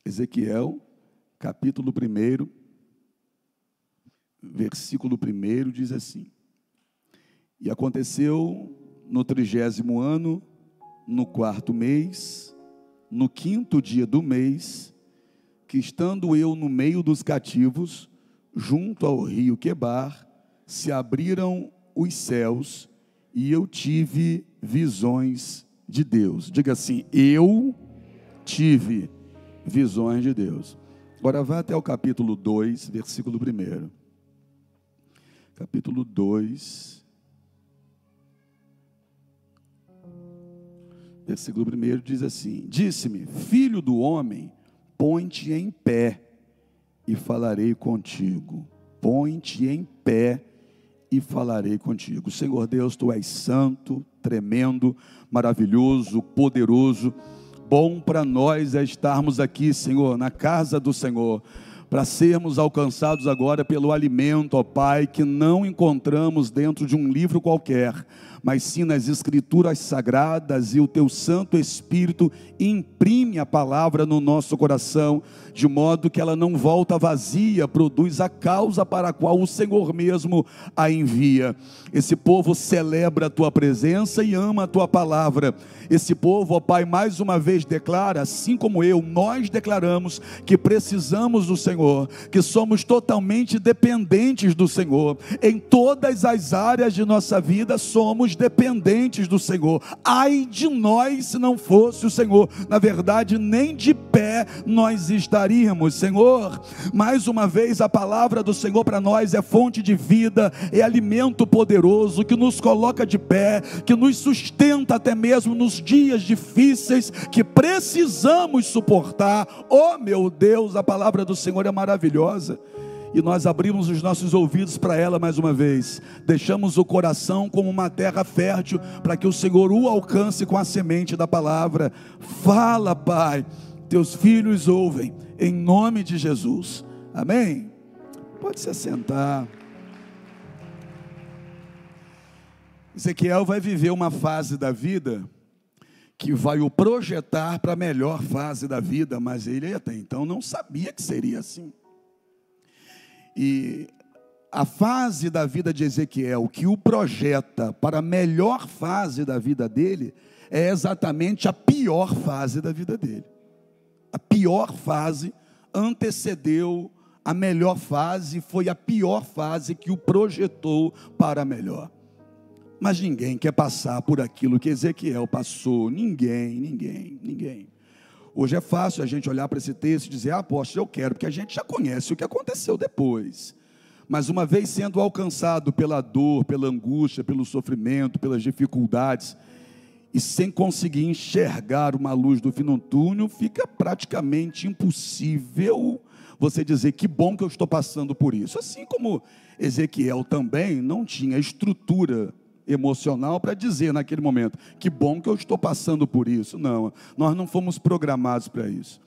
Ezequiel, capítulo 1, versículo 1, diz assim: E aconteceu no 30º ano, no 4º mês, no 5º dia do mês, que estando eu no meio dos cativos, junto ao rio Quebar, se abriram os céus, e eu tive visões de Deus. Diga assim: eu tive visões de Deus. Agora vá até o capítulo 2, versículo 1. Capítulo 2, versículo 1 diz assim: Disse-me, filho do homem, põe-te em pé e falarei contigo. Põe-te em pé e falarei contigo. Senhor Deus, Tu és santo, tremendo, maravilhoso, poderoso. Bom para nós é estarmos aqui, Senhor, na casa do Senhor, para sermos alcançados agora pelo alimento, ó Pai, que não encontramos dentro de um livro qualquer, mas sim nas Escrituras Sagradas, e o Teu Santo Espírito imprime a palavra no nosso coração, de modo que ela não volta vazia, produz a causa para a qual o Senhor mesmo a envia. Esse povo celebra a Tua presença e ama a Tua palavra. Esse povo, ó Pai, mais uma vez declara, assim como eu, nós declaramos que precisamos do Senhor, que somos totalmente dependentes do Senhor. Em todas as áreas de nossa vida somos dependentes do Senhor. Ai de nós se não fosse o Senhor. Na verdade, nem de pé nós estaríamos, Senhor. Mais uma vez, a palavra do Senhor para nós é fonte de vida, é alimento poderoso que nos coloca de pé, que nos sustenta até mesmo nos dias difíceis que precisamos suportar. Oh meu Deus, a palavra do Senhor é maravilhosa, e nós abrimos os nossos ouvidos para ela mais uma vez, deixamos o coração como uma terra fértil, para que o Senhor o alcance com a semente da palavra. Fala, Pai, Teus filhos ouvem, em nome de Jesus, amém? Pode se assentar. Ezequiel vai viver uma fase da vida que vai o projetar para a melhor fase da vida, mas ele até então não sabia que seria assim. E a fase da vida de Ezequiel que o projeta para a melhor fase da vida dele é exatamente a pior fase da vida dele. A pior fase antecedeu a melhor fase, foi a pior fase que o projetou para a melhor. Mas ninguém quer passar por aquilo que Ezequiel passou. Ninguém. Hoje é fácil a gente olhar para esse texto e dizer: apóstolo, eu quero, porque a gente já conhece o que aconteceu depois. Mas uma vez sendo alcançado pela dor, pela angústia, pelo sofrimento, pelas dificuldades, e sem conseguir enxergar uma luz do fim do túnel, fica praticamente impossível você dizer: que bom que eu estou passando por isso. Assim como Ezequiel também não tinha estrutura emocional para dizer naquele momento: que bom que eu estou passando por isso. Não, nós não fomos programados para isso.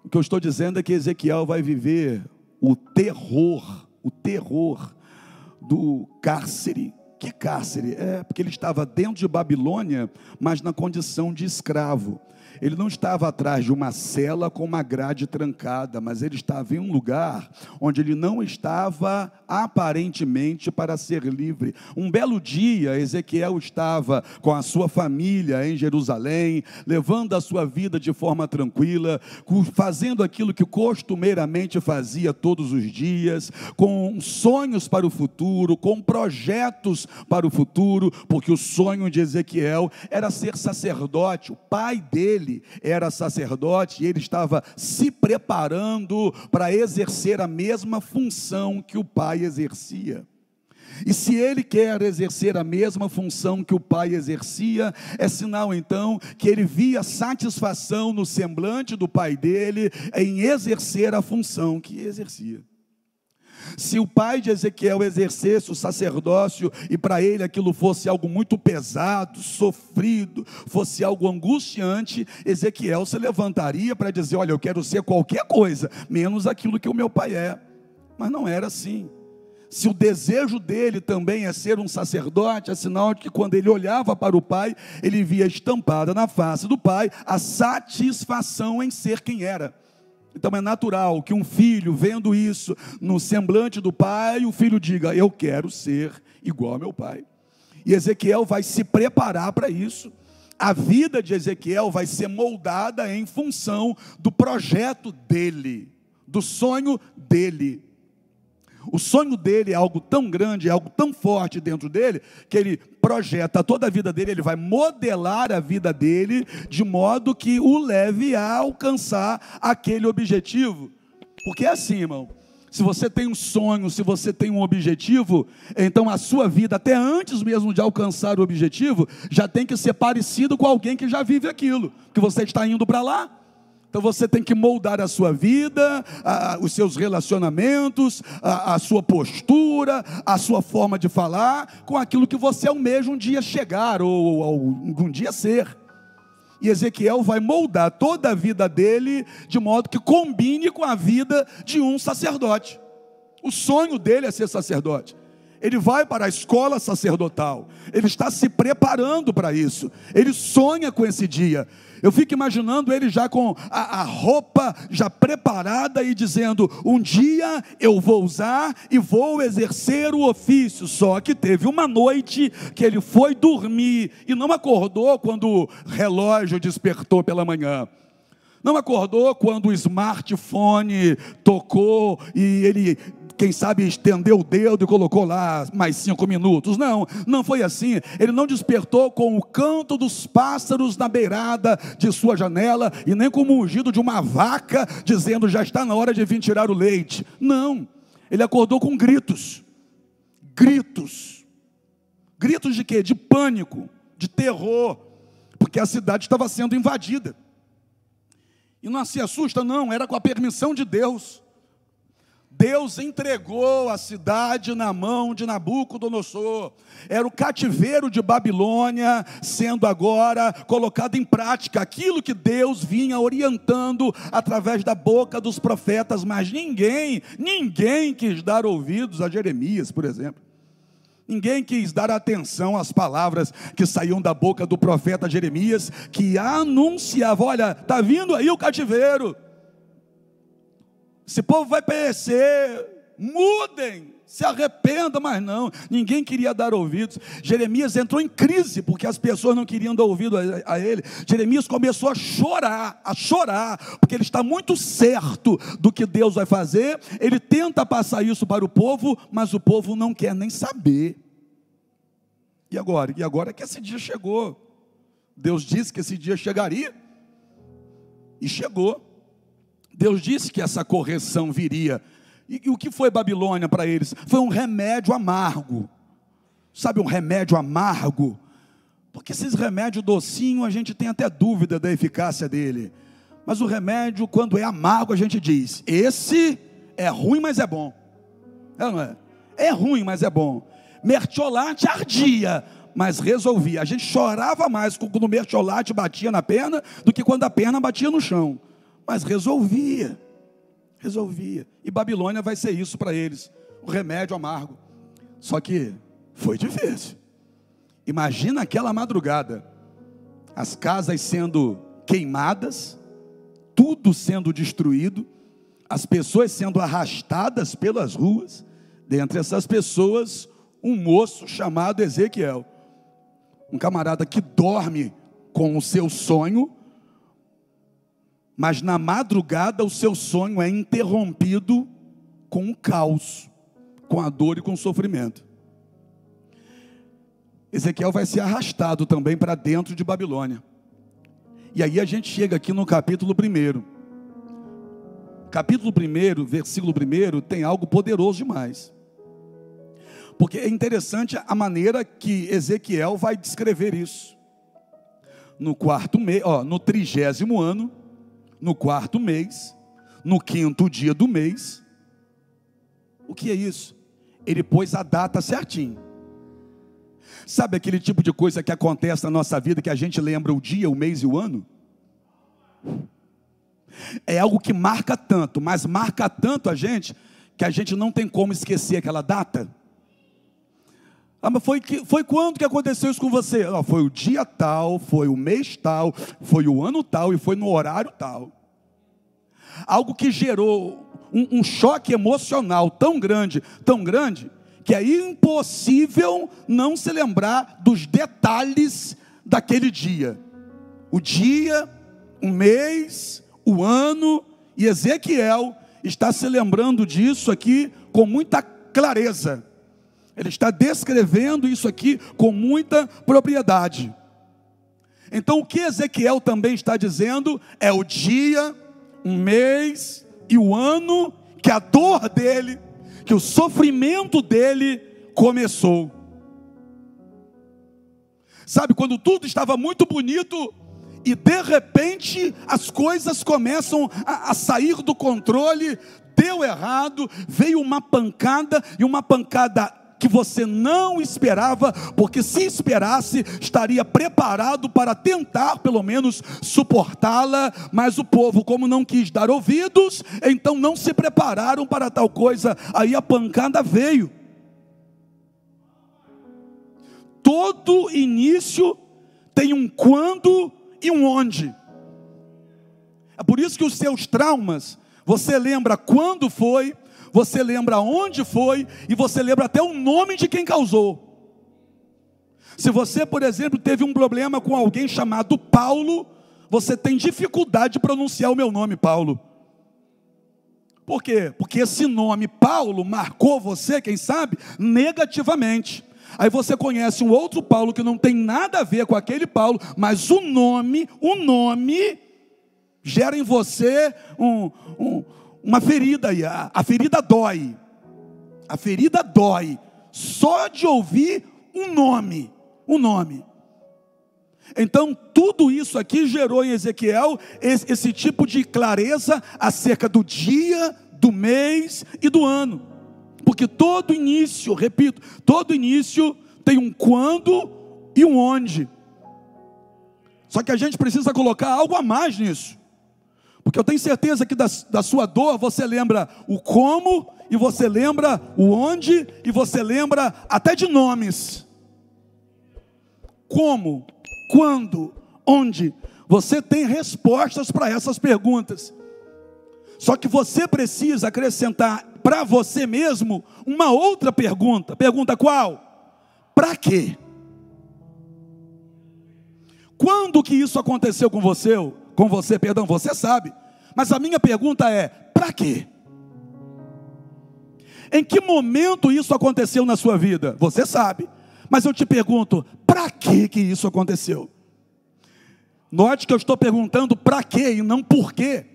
O que eu estou dizendo é que Ezequiel vai viver o terror do cárcere. Que cárcere? É porque ele estava dentro de Babilônia, mas na condição de escravo. Ele não estava atrás de uma cela com uma grade trancada, mas ele estava em um lugar onde ele não estava aparentemente para ser livre. Um belo dia, Ezequiel estava com a sua família em Jerusalém, levando a sua vida de forma tranquila, fazendo aquilo que costumeiramente fazia todos os dias, com sonhos para o futuro, com projetos para o futuro, porque o sonho de Ezequiel era ser sacerdote. O pai dele era sacerdote e ele estava se preparando para exercer a mesma função que o pai exercia. E se ele quer exercer a mesma função que o pai exercia, é sinal então que ele via satisfação no semblante do pai dele em exercer a função que exercia. Se o pai de Ezequiel exercesse o sacerdócio e para ele aquilo fosse algo muito pesado, sofrido, fosse algo angustiante, Ezequiel se levantaria para dizer: olha, eu quero ser qualquer coisa, menos aquilo que o meu pai é. Mas não era assim. Se o desejo dele também é ser um sacerdote, é sinal de que quando ele olhava para o pai, ele via estampada na face do pai a satisfação em ser quem era. Então é natural que um filho, vendo isso no semblante do pai, o filho diga: eu quero ser igual ao meu pai. E Ezequiel vai se preparar para isso. A vida de Ezequiel vai ser moldada em função do projeto dele, do sonho dele. O sonho dele é algo tão grande, é algo tão forte dentro dele, que ele projeta toda a vida dele, ele vai modelar a vida dele, de modo que o leve a alcançar aquele objetivo. Porque é assim, irmão, se você tem um sonho, se você tem um objetivo, então a sua vida, até antes mesmo de alcançar o objetivo, já tem que ser parecido com alguém que já vive aquilo, que você está indo para lá. Então você tem que moldar a sua vida, os seus relacionamentos, a sua postura, a sua forma de falar, com aquilo que você almeja um dia chegar, ou algum dia ser. E Ezequiel vai moldar toda a vida dele, de modo que combine com a vida de um sacerdote. O sonho dele é ser sacerdote. Ele vai para a escola sacerdotal, ele está se preparando para isso, ele sonha com esse dia. Eu fico imaginando ele já com a roupa já preparada e dizendo: um dia eu vou usar e vou exercer o ofício. Só que teve uma noite que ele foi dormir e não acordou quando o relógio despertou pela manhã. Não acordou quando o smartphone tocou e ele, quem sabe, estendeu o dedo e colocou lá mais 5 minutos. Não foi assim. Ele não despertou com o canto dos pássaros na beirada de sua janela, e nem com o mugido de uma vaca, dizendo: já está na hora de vir tirar o leite. Não, ele acordou com gritos. Gritos de quê? De pânico, de terror, porque a cidade estava sendo invadida. E não se assusta, não, era com a permissão de Deus. Deus entregou a cidade na mão de Nabucodonosor. Era o cativeiro de Babilônia sendo agora colocado em prática, aquilo que Deus vinha orientando através da boca dos profetas. Mas ninguém quis dar ouvidos a Jeremias, por exemplo. Ninguém quis dar atenção às palavras que saíam da boca do profeta Jeremias, que anunciava: olha, está vindo aí o cativeiro. Esse povo vai perecer, mudem, se arrependam. Mas não, ninguém queria dar ouvidos. Jeremias entrou em crise, porque as pessoas não queriam dar ouvido a ele. Jeremias começou a chorar, porque ele está muito certo do que Deus vai fazer. Ele tenta passar isso para o povo, mas o povo não quer nem saber. E agora? E agora que esse dia chegou. Deus disse que esse dia chegaria, e chegou. Deus disse que essa correção viria. E o que foi Babilônia para eles? Foi um remédio amargo. Sabe, um remédio amargo? Porque esses remédios docinhos, a gente tem até dúvida da eficácia dele. Mas o remédio, quando é amargo, a gente diz: esse é ruim, mas é bom. É ou não é? É ruim, mas é bom. Mertiolate ardia, mas resolvia. A gente chorava mais quando o mertiolate batia na perna do que quando a perna batia no chão. Mas resolvia. E Babilônia vai ser isso para eles, o remédio amargo. Só que foi difícil. Imagina aquela madrugada, as casas sendo queimadas, tudo sendo destruído, as pessoas sendo arrastadas pelas ruas. Dentre essas pessoas, um moço chamado Ezequiel, um camarada que dorme com o seu sonho, mas na madrugada o seu sonho é interrompido com o caos, com a dor e com o sofrimento. Ezequiel vai ser arrastado também para dentro de Babilônia. E aí a gente chega aqui no capítulo 1. Capítulo 1, versículo 1, tem algo poderoso demais. Porque é interessante a maneira que Ezequiel vai descrever isso. No 30º ano, no 4º mês, no 5º dia do mês. O que é isso? Ele pôs a data certinho. Sabe aquele tipo de coisa que acontece na nossa vida, que a gente lembra o dia, o mês e o ano? É algo que marca tanto, mas marca tanto a gente, que a gente não tem como esquecer aquela data. Mas foi quando que aconteceu isso com você? Foi o dia tal, foi o mês tal, foi o ano tal e foi no horário tal. algo que gerou um choque emocional tão grande, que é impossível não se lembrar dos detalhes daquele dia. O dia, o mês, o ano, e Ezequiel está se lembrando disso aqui com muita clareza. Ele está descrevendo isso aqui com muita propriedade. Então o que Ezequiel também está dizendo é o dia, o mês e o ano que a dor dele, que o sofrimento dele começou. Sabe, quando tudo estava muito bonito e de repente as coisas começam a sair do controle, deu errado, veio uma pancada, e uma pancada que você não esperava, porque se esperasse, estaria preparado para tentar pelo menos suportá-la, mas o povo, como não quis dar ouvidos, então não se prepararam para tal coisa, aí a pancada veio. Todo início tem um quando e um onde. É por isso que os seus traumas, você lembra quando foi, você lembra onde foi, e você lembra até o nome de quem causou. Se você, por exemplo, teve um problema com alguém chamado Paulo, você tem dificuldade de pronunciar o meu nome, Paulo. Por quê? Porque esse nome, Paulo, marcou você, quem sabe, negativamente. Aí você conhece um outro Paulo que não tem nada a ver com aquele Paulo, mas o nome gera em você uma ferida aí. A ferida dói. A ferida dói. Só de ouvir um nome. Então tudo isso aqui gerou em Ezequiel esse tipo de clareza acerca do dia, do mês e do ano. Porque todo início, repito, todo início tem um quando e um onde. Só que a gente precisa colocar algo a mais nisso. Porque eu tenho certeza que da sua dor você lembra o como, e você lembra o onde, e você lembra até de nomes. Como, quando, onde? Você tem respostas para essas perguntas. Só que você precisa acrescentar para você mesmo uma outra pergunta. Pergunta qual? Para quê? Quando que isso aconteceu com você? Você sabe. Mas a minha pergunta é: para quê? Em que momento isso aconteceu na sua vida? Você sabe. Mas eu te pergunto, para que isso aconteceu? Note que eu estou perguntando para quê e não por quê.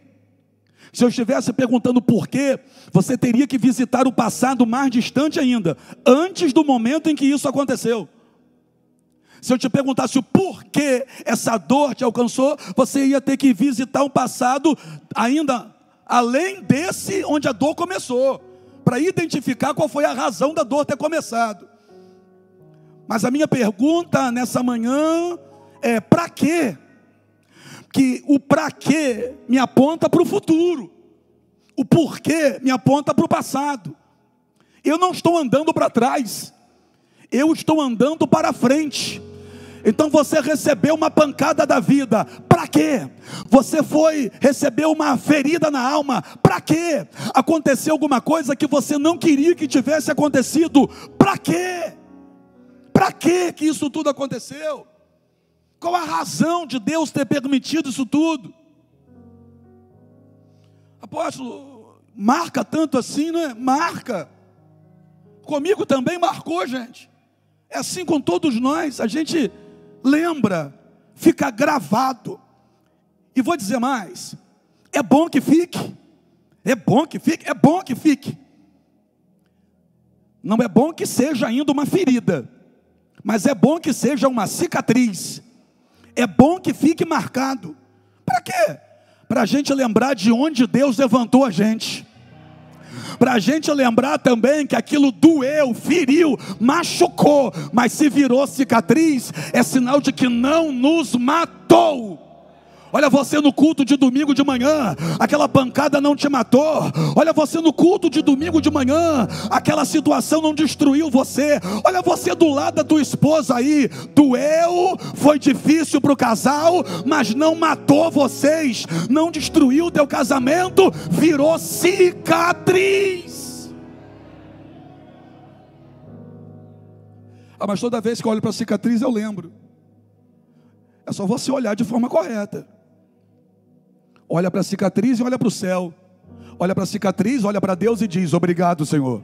Se eu estivesse perguntando por quê, você teria que visitar o passado mais distante ainda, antes do momento em que isso aconteceu. Se eu te perguntasse o porquê essa dor te alcançou, você ia ter que visitar um passado ainda além desse onde a dor começou, para identificar qual foi a razão da dor ter começado. Mas a minha pergunta nessa manhã é: para quê? Que o para quê me aponta para o futuro, o porquê me aponta para o passado. Eu não estou andando para trás, eu estou andando para frente. Então você recebeu uma pancada da vida, para quê? Você recebeu uma ferida na alma, para quê? Aconteceu alguma coisa que você não queria que tivesse acontecido, para quê? Para quê que isso tudo aconteceu? Qual a razão de Deus ter permitido isso tudo? Apóstolo, marca tanto assim, não é? Marca. Comigo também marcou, gente. É assim com todos nós, a gente lembra, fica gravado. E vou dizer mais, é bom que fique. É bom que fique, é bom que fique. Não é bom que seja ainda uma ferida, mas é bom que seja uma cicatriz. É bom que fique marcado. Para quê? Para a gente lembrar de onde Deus levantou a gente. Para a gente lembrar também que aquilo doeu, feriu, machucou, mas se virou cicatriz, é sinal de que não nos matou. Olha você no culto de domingo de manhã, aquela pancada não te matou. Olha você no culto de domingo de manhã, aquela situação não destruiu você. Olha você do lado da tua esposa aí, doeu, foi difícil para o casal, mas não matou vocês, não destruiu o teu casamento, virou cicatriz. Mas toda vez que eu olho para a cicatriz eu lembro. É só você olhar de forma correta. Olha para a cicatriz e olha para o céu. Olha para a cicatriz, olha para Deus e diz: obrigado, Senhor.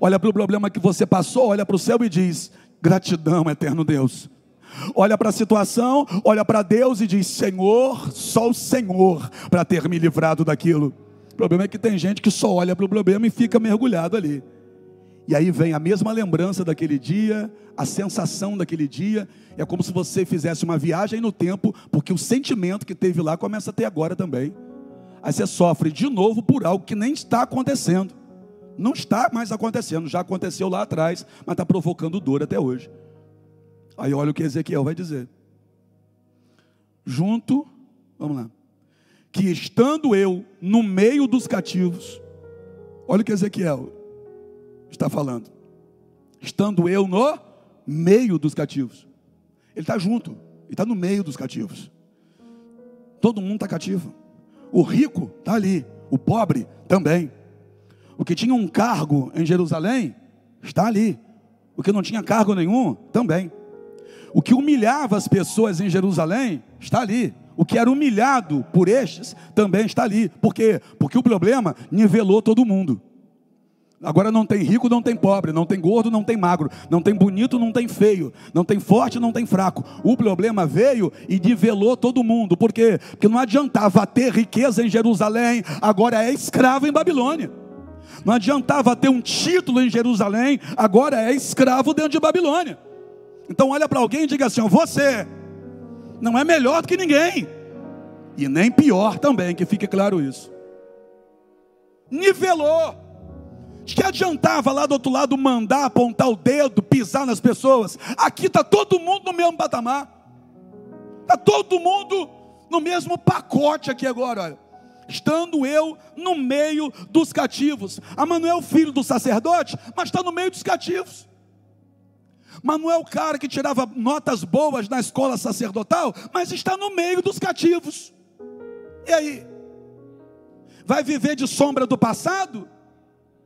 Olha para o problema que você passou, olha para o céu e diz: gratidão, eterno Deus. Olha para a situação, olha para Deus e diz: Senhor, só o Senhor para ter me livrado daquilo. O problema é que tem gente que só olha para o problema e fica mergulhado ali. E aí vem a mesma lembrança daquele dia, a sensação daquele dia. É como se você fizesse uma viagem no tempo, porque o sentimento que teve lá começa a ter agora também. Aí você sofre de novo por algo que nem está acontecendo. Não está mais acontecendo, já aconteceu lá atrás, mas está provocando dor até hoje. Aí olha o que Ezequiel vai dizer. Vamos lá. Que estando eu no meio dos cativos, olha o que Ezequiel está falando. Estando eu no meio dos cativos. Ele está junto, ele está no meio dos cativos. Todo mundo está cativo. O rico está ali, o pobre também. O que tinha um cargo em Jerusalém está ali. O que não tinha cargo nenhum também. O que humilhava as pessoas em Jerusalém está ali. O que era humilhado por estes também está ali. Por quê? Porque o problema nivelou todo mundo. Agora não tem rico, não tem pobre, não tem gordo, não tem magro, não tem bonito, não tem feio, não tem forte, não tem fraco. O problema veio e nivelou todo mundo. Por quê? Porque não adiantava ter riqueza em Jerusalém, agora é escravo em Babilônia. Não adiantava ter um título em Jerusalém, agora é escravo dentro de Babilônia. Então olha para alguém e diga assim: você não é melhor do que ninguém, e nem pior também, que fique claro isso. Nivelou. Que adiantava lá do outro lado mandar, apontar o dedo, pisar nas pessoas? Aqui está todo mundo no mesmo patamar. Está todo mundo no mesmo pacote aqui agora, olha. Estando eu no meio dos cativos. Mas não é o filho do sacerdote, mas está no meio dos cativos. Mas não é o cara que tirava notas boas na escola sacerdotal, mas está no meio dos cativos. E aí? Vai viver de sombra do passado?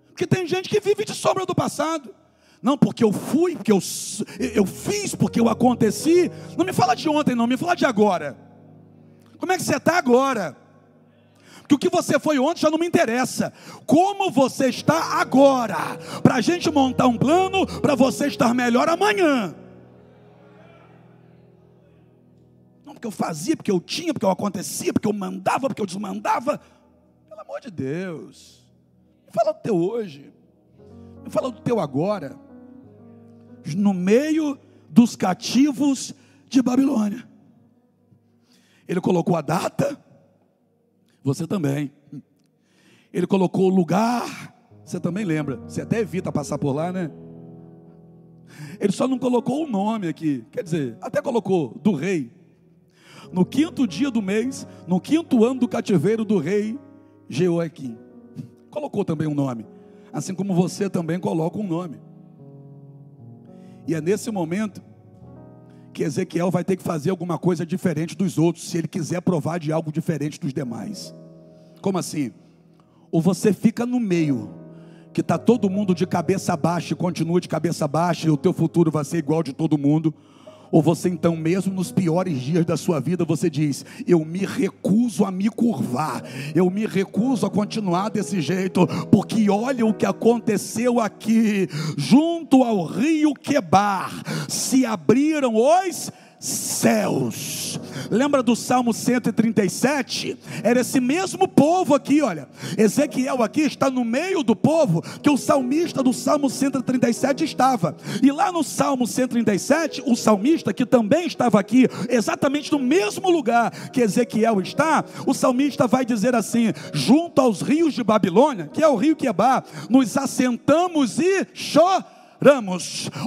Porque tem gente que vive de sombra do passado. Não, porque eu fui, porque eu fiz, porque eu aconteci. Não me fala de ontem não, me fala de agora. Como é que você está agora? Porque o que você foi ontem já não me interessa. Como você está agora? Para a gente montar um plano, para você estar melhor amanhã. Não, porque eu fazia, porque eu tinha, porque eu acontecia, porque eu mandava, porque eu desmandava. Pelo amor de Deus. Fala do teu hoje, fala do teu agora, no meio dos cativos de Babilônia. Ele colocou a data, você também. Ele colocou o lugar, você também lembra, você até evita passar por lá, né? Ele só não colocou o nome aqui, quer dizer, até colocou do rei. No 5º dia do mês, no 5º ano do cativeiro do rei Jeoaquim. Colocou também um nome, assim como você também coloca um nome. E é nesse momento que Ezequiel vai ter que fazer alguma coisa diferente dos outros, se ele quiser provar de algo diferente dos demais. Como assim? Ou você fica no meio, que está todo mundo de cabeça baixa e continua de cabeça baixa, e o teu futuro vai ser igual de todo mundo. Ou você então, mesmo nos piores dias da sua vida, você diz: eu me recuso a me curvar, eu me recuso a continuar desse jeito, porque olha o que aconteceu aqui, junto ao rio Quebar, se abriram os céus. Lembra do Salmo 137? Era esse mesmo povo aqui, olha. Ezequiel aqui está no meio do povo que o salmista do Salmo 137 estava. E lá no Salmo 137, o salmista que também estava aqui, exatamente no mesmo lugar que Ezequiel está, o salmista vai dizer assim: junto aos rios de Babilônia, que é o rio Quebar, nos assentamos e choramos.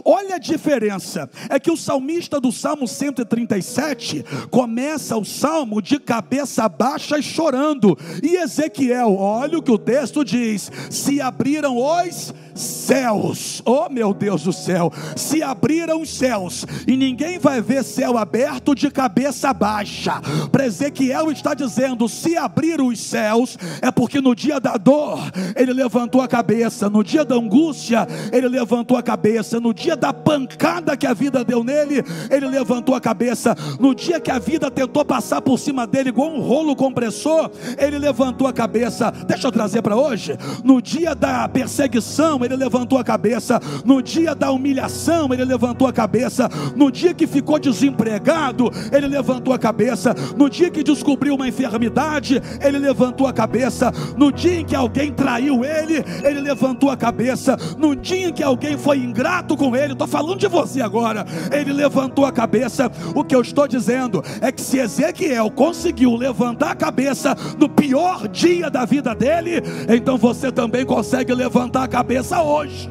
Olha a diferença, é que o salmista do Salmo 137 começa o salmo de cabeça baixa e chorando, e Ezequiel, olha o que o texto diz: se abriram os céus, oh meu Deus do céu, se abriram os céus, e ninguém vai ver céu aberto de cabeça baixa. Para Ezequiel está dizendo: se abriram os céus, é porque no dia da dor, ele levantou a cabeça, no dia da angústia, ele levantou a cabeça, no dia da pancada que a vida deu nele, ele levantou a cabeça, no dia que a vida tentou passar por cima dele igual um rolo compressor, ele levantou a cabeça. Deixa eu trazer para hoje: no dia da perseguição, ele levantou a cabeça, no dia da humilhação, ele levantou a cabeça, no dia que ficou desempregado, ele levantou a cabeça, no dia que descobriu uma enfermidade, ele levantou a cabeça, no dia em que alguém traiu ele levantou a cabeça, no dia em que alguém foi ingrato com ele, estou falando de você agora, ele levantou a cabeça. O que eu estou dizendo é que se Ezequiel conseguiu levantar a cabeça no pior dia da vida dele, então você também consegue levantar a cabeça hoje.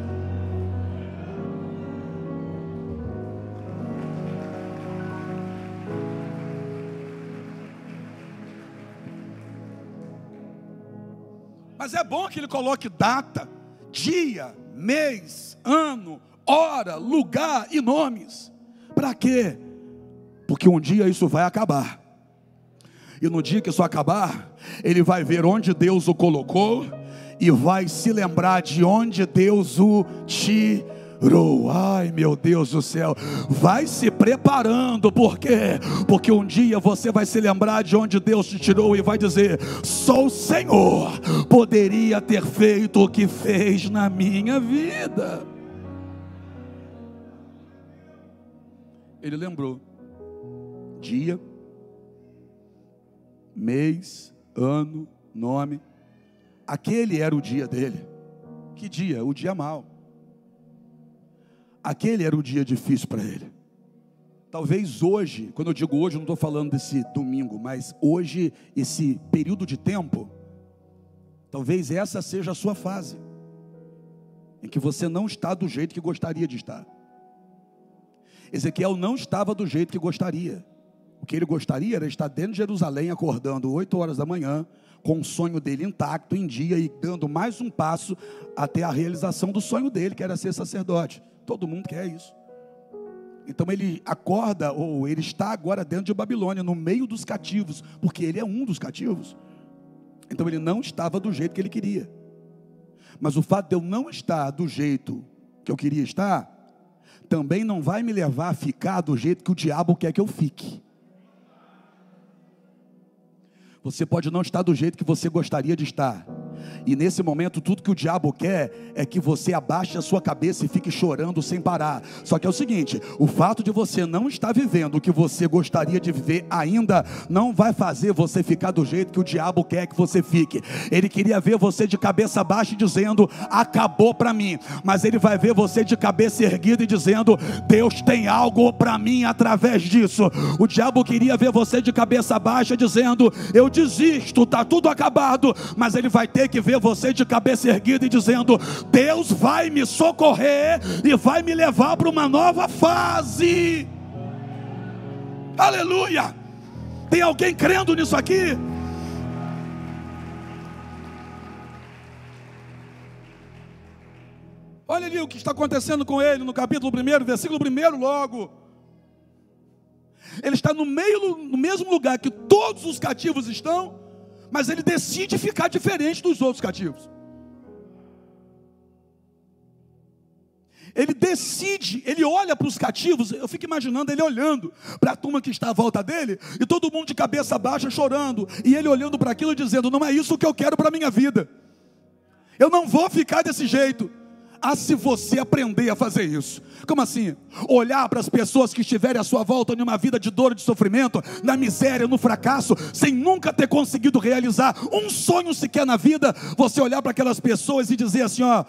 Mas é bom que ele coloque data, dia, mês, ano, hora, lugar e nomes. Para quê? Porque um dia isso vai acabar. E no dia que isso acabar, ele vai ver onde Deus o colocou e vai se lembrar de onde Deus o tirou. Ai meu Deus do céu, vai se preparando, por quê? Porque um dia você vai se lembrar de onde Deus te tirou e vai dizer: só o Senhor poderia ter feito o que fez na minha vida. Ele lembrou dia, mês, ano, nome. Aquele era o dia dele. Que dia? O dia mau. Aquele era o dia difícil para ele. Talvez hoje, quando eu digo hoje, eu não estou falando desse domingo, mas hoje, esse período de tempo, talvez essa seja a sua fase, em que você não está do jeito que gostaria de estar. Ezequiel não estava do jeito que gostaria. O que ele gostaria era estar dentro de Jerusalém, acordando 8 horas da manhã, com o sonho dele intacto, em dia, e dando mais um passo até a realização do sonho dele, que era ser sacerdote. Todo mundo quer isso. Então ele acorda, ou ele está agora dentro de Babilônia, no meio dos cativos, porque ele é um dos cativos. Então ele não estava do jeito que ele queria. Mas o fato de eu não estar do jeito que eu queria estar, também não vai me levar a ficar do jeito que o diabo quer que eu fique. Você pode não estar do jeito que você gostaria de estar, e nesse momento tudo que o diabo quer é que você abaixe a sua cabeça e fique chorando sem parar. Só que é o seguinte: o fato de você não estar vivendo o que você gostaria de viver ainda não vai fazer você ficar do jeito que o diabo quer que você fique. Ele queria ver você de cabeça baixa e dizendo: acabou para mim. Mas ele vai ver você de cabeça erguida e dizendo: Deus tem algo para mim através disso. O diabo queria ver você de cabeça baixa dizendo: eu desisto, está tudo acabado. Mas ele vai ter que ver você de cabeça erguida e dizendo: Deus vai me socorrer e vai me levar para uma nova fase. Aleluia! Tem alguém crendo nisso aqui? Olha ali o que está acontecendo com ele no capítulo 1, versículo 1 logo. Ele está no mesmo lugar que todos os cativos estão, mas ele decide ficar diferente dos outros cativos. Ele decide, ele olha para os cativos, eu fico imaginando ele olhando para a turma que está à volta dele, e todo mundo de cabeça baixa chorando, e ele olhando para aquilo e dizendo: não é isso que eu quero para a minha vida, eu não vou ficar desse jeito. Ah, se você aprender a fazer isso. Como assim? Olhar para as pessoas que estiverem à sua volta numa vida de dor e de sofrimento, na miséria, no fracasso, sem nunca ter conseguido realizar um sonho sequer na vida. Você olhar para aquelas pessoas e dizer assim: ó,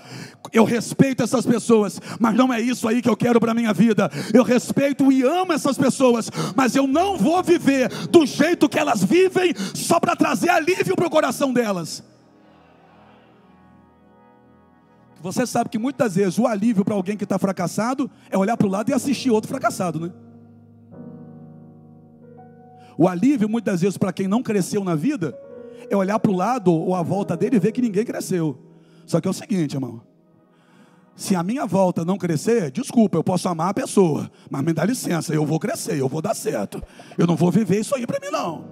eu respeito essas pessoas, mas não é isso aí que eu quero para a minha vida. Eu respeito e amo essas pessoas, mas eu não vou viver do jeito que elas vivem só para trazer alívio para o coração delas. Você sabe que muitas vezes o alívio para alguém que está fracassado é olhar para o lado e assistir outro fracassado, né? O alívio muitas vezes para quem não cresceu na vida é olhar para o lado ou à volta dele e ver que ninguém cresceu. Só que é o seguinte, irmão, se a minha volta não crescer, desculpa, eu posso amar a pessoa, mas me dá licença, eu vou crescer, eu vou dar certo, eu não vou viver isso aí para mim não.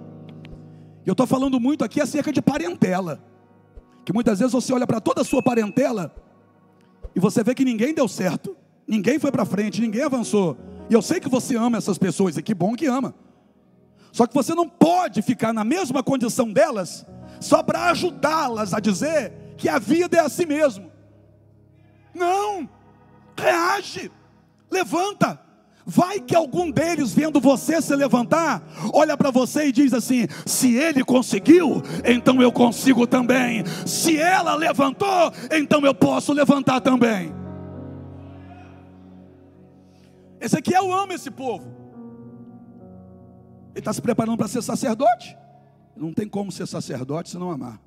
Eu estou falando muito aqui acerca de parentela, que muitas vezes você olha para toda a sua parentela e você vê que ninguém deu certo, ninguém foi para frente, ninguém avançou, e eu sei que você ama essas pessoas, e que bom que ama, só que você não pode ficar na mesma condição delas, só para ajudá-las a dizer que a vida é assim mesmo. Não, reage, levanta. Vai que algum deles, vendo você se levantar, olha para você e diz assim: se ele conseguiu, então eu consigo também. Se ela levantou, então eu posso levantar também. Ezequiel ama esse povo. Ele está se preparando para ser sacerdote. Não tem como ser sacerdote se não amar.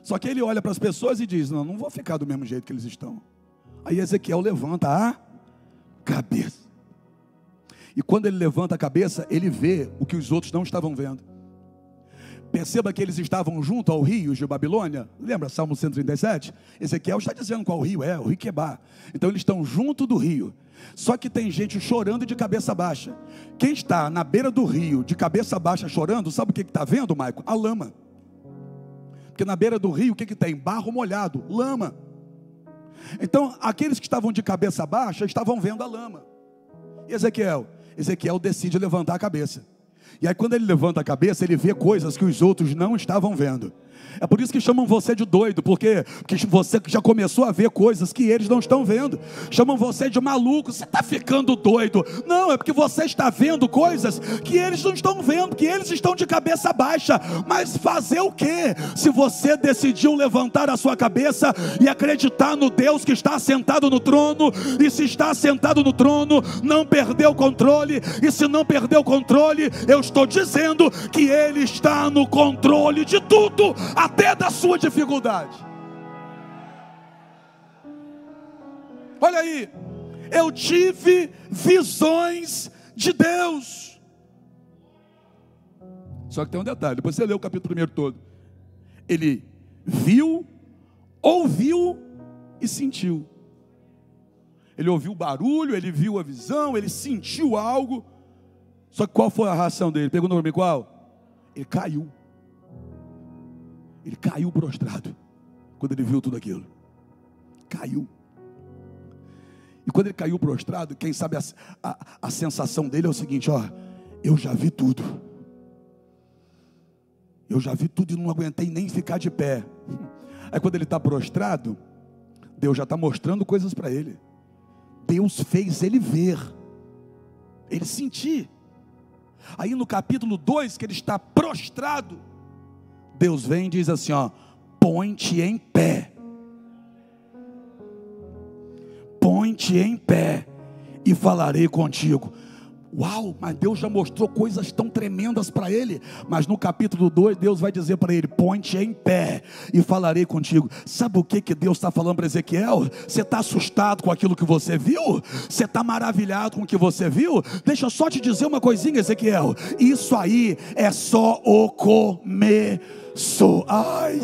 Só que ele olha para as pessoas e diz: não vou ficar do mesmo jeito que eles estão. Aí Ezequiel levanta a cabeça. E quando ele levanta a cabeça, ele vê o que os outros não estavam vendo. Perceba que eles estavam junto ao rio de Babilônia. Lembra Salmo 137? Ezequiel está dizendo qual rio é, o rio Quebar. Então eles estão junto do rio. Só que tem gente chorando de cabeça baixa. Quem está na beira do rio de cabeça baixa chorando, sabe o que está vendo, Maico? A lama. Porque na beira do rio, o que tem? Barro molhado, lama. Então, aqueles que estavam de cabeça baixa, estavam vendo a lama. E Ezequiel decide levantar a cabeça. E aí quando ele levanta a cabeça, ele vê coisas que os outros não estavam vendo. É por isso que chamam você de doido, porque você já começou a ver coisas que eles não estão vendo. Chamam você de maluco, você está ficando doido. Não, é porque você está vendo coisas que eles não estão vendo, que eles estão de cabeça baixa. Mas fazer o quê? Se você decidiu levantar a sua cabeça e acreditar no Deus que está sentado no trono, e se está sentado no trono, não perdeu o controle, e se não perdeu o controle, eu estou dizendo que Ele está no controle de tudo, até da sua dificuldade. Olha aí, eu tive visões de Deus. Só que tem um detalhe, depois você lê o capítulo 1 todo. Ele viu, ouviu e sentiu. Ele ouviu o barulho, ele viu a visão, ele sentiu algo. Só que qual foi a reação dele? Perguntou para mim qual? Ele caiu. Ele caiu prostrado, quando ele viu tudo aquilo. Caiu. E quando ele caiu prostrado, quem sabe a sensação dele é o seguinte: ó, eu já vi tudo. Eu já vi tudo e não aguentei nem ficar de pé. Aí quando ele está prostrado, Deus já está mostrando coisas para ele. Deus fez ele ver, ele sentir. Aí no capítulo 2, que ele está prostrado, Deus vem e diz assim, ó: põe-te em pé. Põe-te em pé e falarei contigo. Uau, mas Deus já mostrou coisas tão tremendas para ele. Mas no capítulo 2, Deus vai dizer para ele: põe-te em pé e falarei contigo. Sabe o que Deus está falando para Ezequiel? Você está assustado com aquilo que você viu? Você está maravilhado com o que você viu? Deixa eu só te dizer uma coisinha, Ezequiel: isso aí é só o começo. Ai.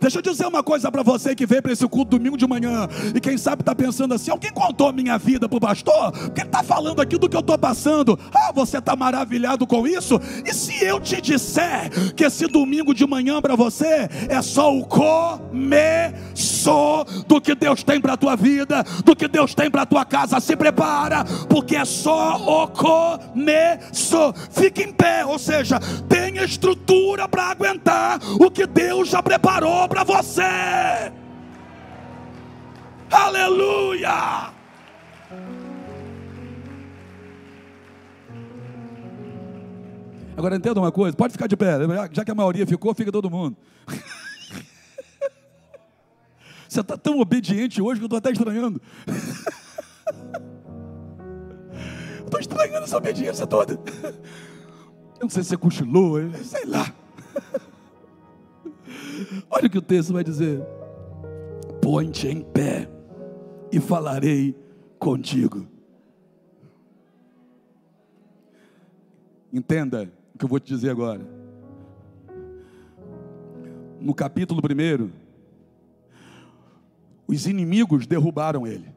Deixa eu dizer uma coisa para você que veio para esse culto domingo de manhã e quem sabe está pensando assim: alguém contou a minha vida para o pastor? Porque ele está falando aqui do que eu estou passando. Você está maravilhado com isso? E se eu te disser que esse domingo de manhã para você é só o começo do que Deus tem para a tua vida, do que Deus tem para a tua casa? Se prepara, porque é só o começo. Fique em pé, ou seja, tenha estrutura para aguentar o que Deus já preparou para você. Aleluia! Agora entenda uma coisa, pode ficar de pé, já que a maioria ficou, fica todo mundo. Você está tão obediente hoje que eu estou até estranhando. Estou estranhando essa obediência toda. Eu não sei se você cochilou, sei lá. Olha o que o texto vai dizer: põe-te em pé e falarei contigo. Entenda o que eu vou te dizer agora. No capítulo 1, os inimigos derrubaram ele.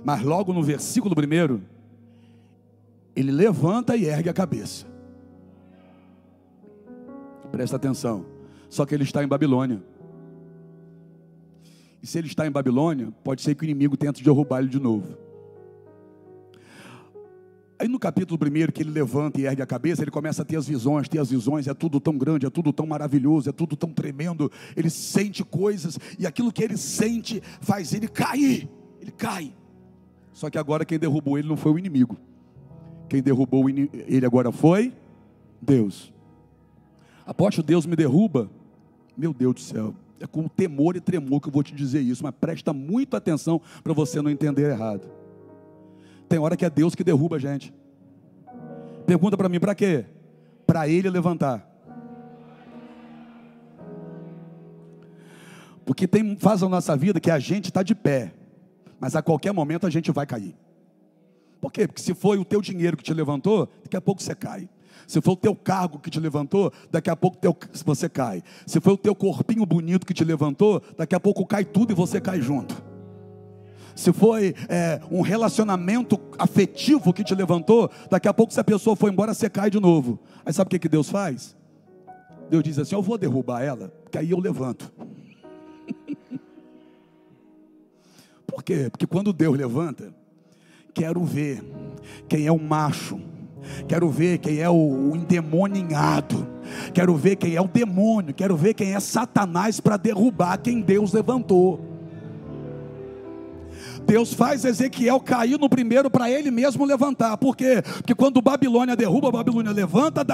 Mas logo no versículo 1, ele levanta e ergue a cabeça. Presta atenção. Só que ele está em Babilônia. E se ele está em Babilônia, pode ser que o inimigo tente derrubar ele de novo. Aí no capítulo 1, que ele levanta e ergue a cabeça, ele começa a ter as visões, é tudo tão grande, é tudo tão maravilhoso, é tudo tão tremendo. Ele sente coisas, e aquilo que ele sente faz ele cair. Ele cai. Só que agora quem derrubou ele não foi o inimigo. Quem derrubou ele agora foi Deus. Apóstolo, Deus me derruba? Meu Deus do céu, é com temor e tremor que eu vou te dizer isso, mas presta muita atenção para você não entender errado. Tem hora que é Deus que derruba a gente. Pergunta para mim, para quê? Para Ele levantar. Porque tem fase na nossa vida que a gente está de pé, mas a qualquer momento a gente vai cair. Por quê? Porque se foi o teu dinheiro que te levantou, daqui a pouco você cai. Se foi o teu cargo que te levantou, daqui a pouco você cai. Se foi o teu corpinho bonito que te levantou, daqui a pouco cai tudo e você cai junto. Se foi um relacionamento afetivo que te levantou, daqui a pouco se a pessoa foi embora, você cai de novo. Aí sabe o que Deus faz? Deus diz assim: eu vou derrubar ela, porque aí eu levanto. Por quê? Porque quando Deus levanta, quero ver quem é o macho, quero ver quem é o endemoninhado, quero ver quem é o demônio, quero ver quem é Satanás para derrubar quem Deus levantou. Deus faz Ezequiel cair no primeiro para ele mesmo levantar. Por quê? Porque quando Babilônia derruba, Babilônia levanta,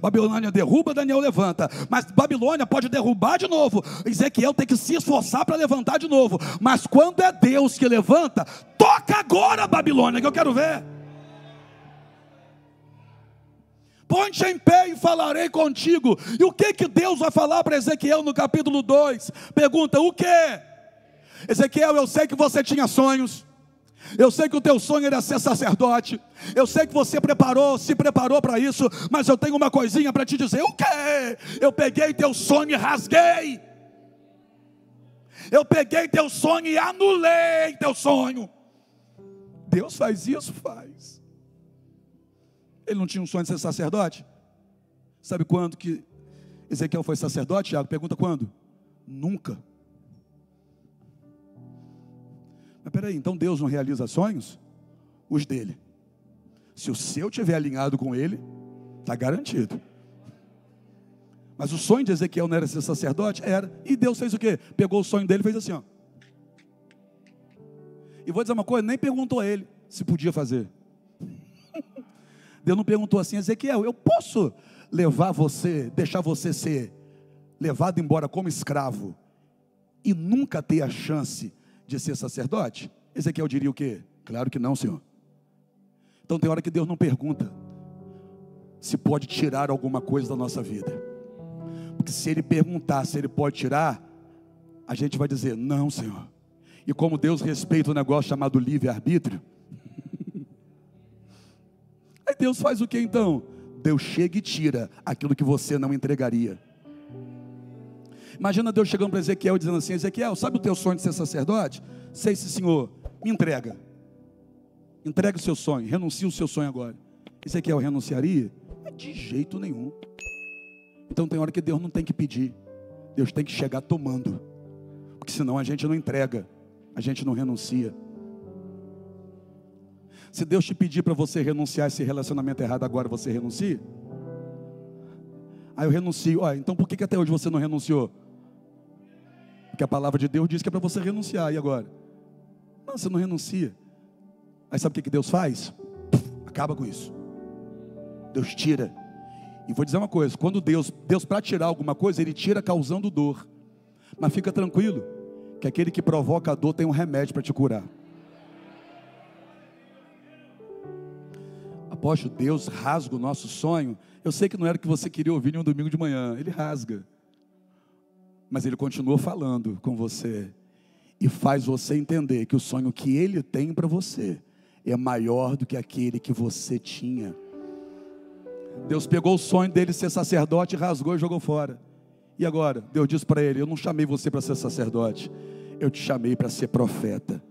Babilônia derruba, Daniel levanta. Mas Babilônia pode derrubar de novo. Ezequiel tem que se esforçar para levantar de novo. Mas quando é Deus que levanta, toca agora, Babilônia, que eu quero ver. Põe-te em pé e falarei contigo. E o que Deus vai falar para Ezequiel no capítulo 2? Pergunta, o quê? Ezequiel, eu sei que você tinha sonhos, eu sei que o teu sonho era ser sacerdote, eu sei que você se preparou para isso, mas eu tenho uma coisinha para te dizer. O quê? Eu peguei teu sonho e rasguei, eu peguei teu sonho e anulei teu sonho. Deus faz isso? Faz. Ele não tinha um sonho de ser sacerdote? Sabe quando que Ezequiel foi sacerdote, Tiago? Pergunta quando? Nunca. Mas peraí, então Deus não realiza sonhos? Os dele. Se o seu estiver alinhado com ele, está garantido. Mas o sonho de Ezequiel não era ser sacerdote? Era. E Deus fez o quê? Pegou o sonho dele e fez assim, ó. E vou dizer uma coisa, nem perguntou a ele se podia fazer. Deus não perguntou assim: Ezequiel, eu posso levar você, deixar você ser levado embora como escravo e nunca ter a chance de ser sacerdote? Ezequiel diria o quê? Claro que não, Senhor. Então tem hora que Deus não pergunta se pode tirar alguma coisa da nossa vida, porque se Ele perguntar se Ele pode tirar, a gente vai dizer não, Senhor. E como Deus respeita o negócio chamado livre-arbítrio, aí Deus faz o que então? Deus chega e tira aquilo que você não entregaria. Imagina Deus chegando para Ezequiel e dizendo assim: Ezequiel, sabe o teu sonho de ser sacerdote? Sei, sim, Senhor, me entrega. Entrega o seu sonho, renuncia o seu sonho agora. Ezequiel renunciaria? De jeito nenhum. Então tem hora que Deus não tem que pedir, Deus tem que chegar tomando, porque senão a gente não entrega, a gente não renuncia. Se Deus te pedir para você renunciar a esse relacionamento errado agora, você renuncia? Aí eu renuncio. Então por que até hoje você não renunciou? Porque a palavra de Deus diz que é para você renunciar. E agora? Não, você não renuncia. Aí sabe o que Deus faz? Acaba com isso. Deus tira. E vou dizer uma coisa: quando Deus para tirar alguma coisa, Ele tira causando dor. Mas fica tranquilo, que aquele que provoca a dor tem um remédio para te curar. Apóstolo, Deus rasga o nosso sonho. Eu sei que não era o que você queria ouvir em um domingo de manhã. Ele rasga. Mas Ele continua falando com você e faz você entender que o sonho que Ele tem para você é maior do que aquele que você tinha. Deus pegou o sonho dele ser sacerdote, rasgou e jogou fora. E agora? Deus disse para ele: eu não chamei você para ser sacerdote, eu te chamei para ser profeta.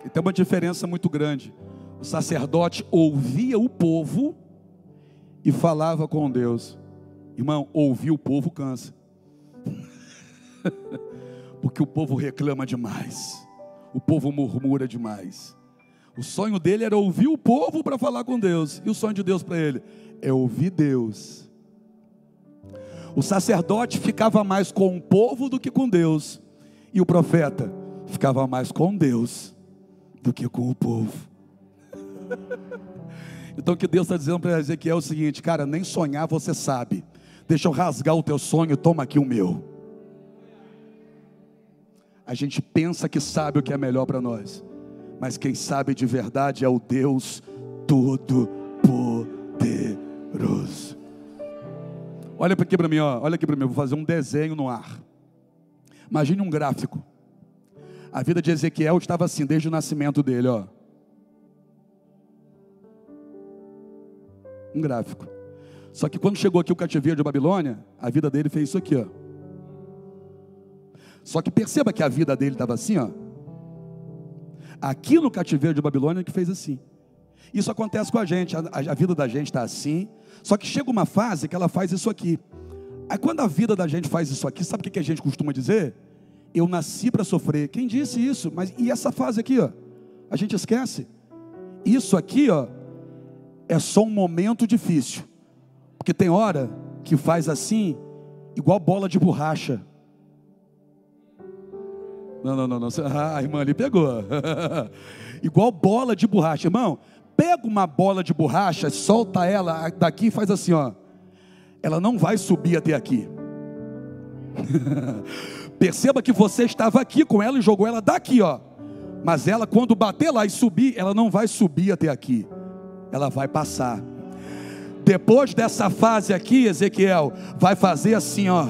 E tem uma diferença muito grande. O sacerdote ouvia o povo e falava com Deus. Irmão, ouvir o povo cansa. Porque o povo reclama demais, o povo murmura demais. O sonho dele era ouvir o povo para falar com Deus. E o sonho de Deus para ele é ouvir Deus. O sacerdote ficava mais com o povo do que com Deus, e o profeta ficava mais com Deus do que com o povo. Então o que Deus está dizendo para Ezequiel é o seguinte: cara, nem sonhar você sabe, deixa eu rasgar o teu sonho, toma aqui o meu. A gente pensa que sabe o que é melhor para nós, mas quem sabe de verdade é o Deus Todo-Poderoso. Olha aqui para mim, ó. Olha aqui para mim, eu vou fazer um desenho no ar. Imagine um gráfico. A vida de Ezequiel estava assim desde o nascimento dele, ó. Um gráfico. Só que quando chegou aqui o cativeiro de Babilônia, a vida dele fez isso aqui, ó. Só que perceba que a vida dele estava assim, ó. Aqui no cativeiro de Babilônia que fez assim. Isso acontece com a gente, a vida da gente está assim. Só que chega uma fase que ela faz isso aqui. Aí quando a vida da gente faz isso aqui, sabe o que a gente costuma dizer? Eu nasci para sofrer. Quem disse isso? Mas e essa fase aqui, ó? A gente esquece. Isso aqui, ó, é só um momento difícil. Porque tem hora que faz assim, igual bola de borracha. Não. Ah, a irmã ali pegou. Igual bola de borracha. Irmão, pega uma bola de borracha, solta ela daqui e faz assim, ó. Ela não vai subir até aqui. Perceba que você estava aqui com ela e jogou ela daqui, ó. Mas ela, quando bater lá e subir, ela não vai subir até aqui. Ela vai passar. Depois dessa fase aqui, Ezequiel vai fazer assim, ó.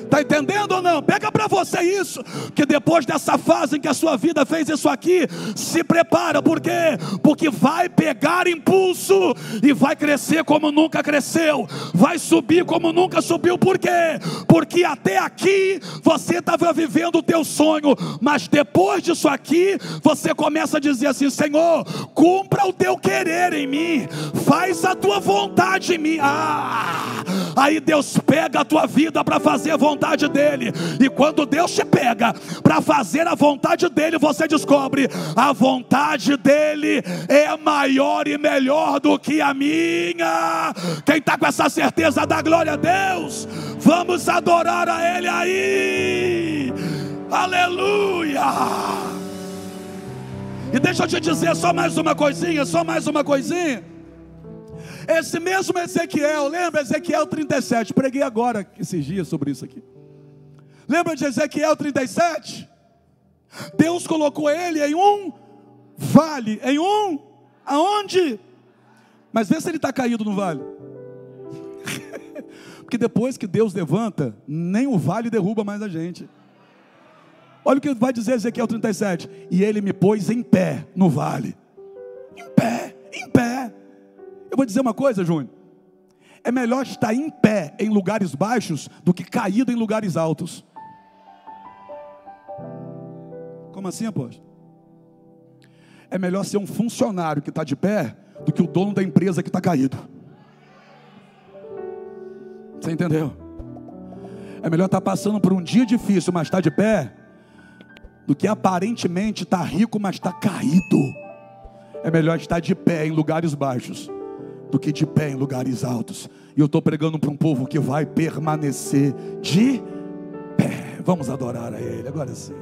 Está entendendo ou não? Pega para você isso, que depois dessa fase em que a sua vida fez isso aqui, se prepara, por quê? Porque vai pegar impulso e vai crescer como nunca cresceu, vai subir como nunca subiu. Por quê? Porque até aqui você estava vivendo o teu sonho, mas depois disso aqui, você começa a dizer assim: Senhor, cumpra o teu querer em mim, faz a tua vontade em mim. Aí Deus pega a tua vida para fazer a vontade dele, e quando Deus te pega para fazer a vontade dele, você descobre: a vontade dele é maior e melhor do que a minha. Quem está com essa certeza, dá glória a Deus. Vamos adorar a ele aí, aleluia. E deixa eu te dizer só mais uma coisinha. Esse mesmo Ezequiel, lembra Ezequiel 37? Preguei agora, esses dias, sobre isso aqui. Lembra de Ezequiel 37? Deus colocou ele em um vale, aonde? Mas vê se ele está caído no vale. Porque depois que Deus levanta, nem o vale derruba mais a gente. Olha o que vai dizer Ezequiel 37. E ele me pôs em pé no vale. Em pé. Eu vou dizer uma coisa, Júnior. É melhor estar em pé em lugares baixos do que caído em lugares altos. Como assim, apóstolo? É melhor ser um funcionário que está de pé do que o dono da empresa que está caído. Você entendeu? É melhor estar passando por um dia difícil, mas está de pé, do que aparentemente estar rico, mas está caído. É melhor estar de pé em lugares baixos do que de pé em lugares altos. E eu estou pregando para um povo que vai permanecer de pé. Vamos adorar a Ele agora sim.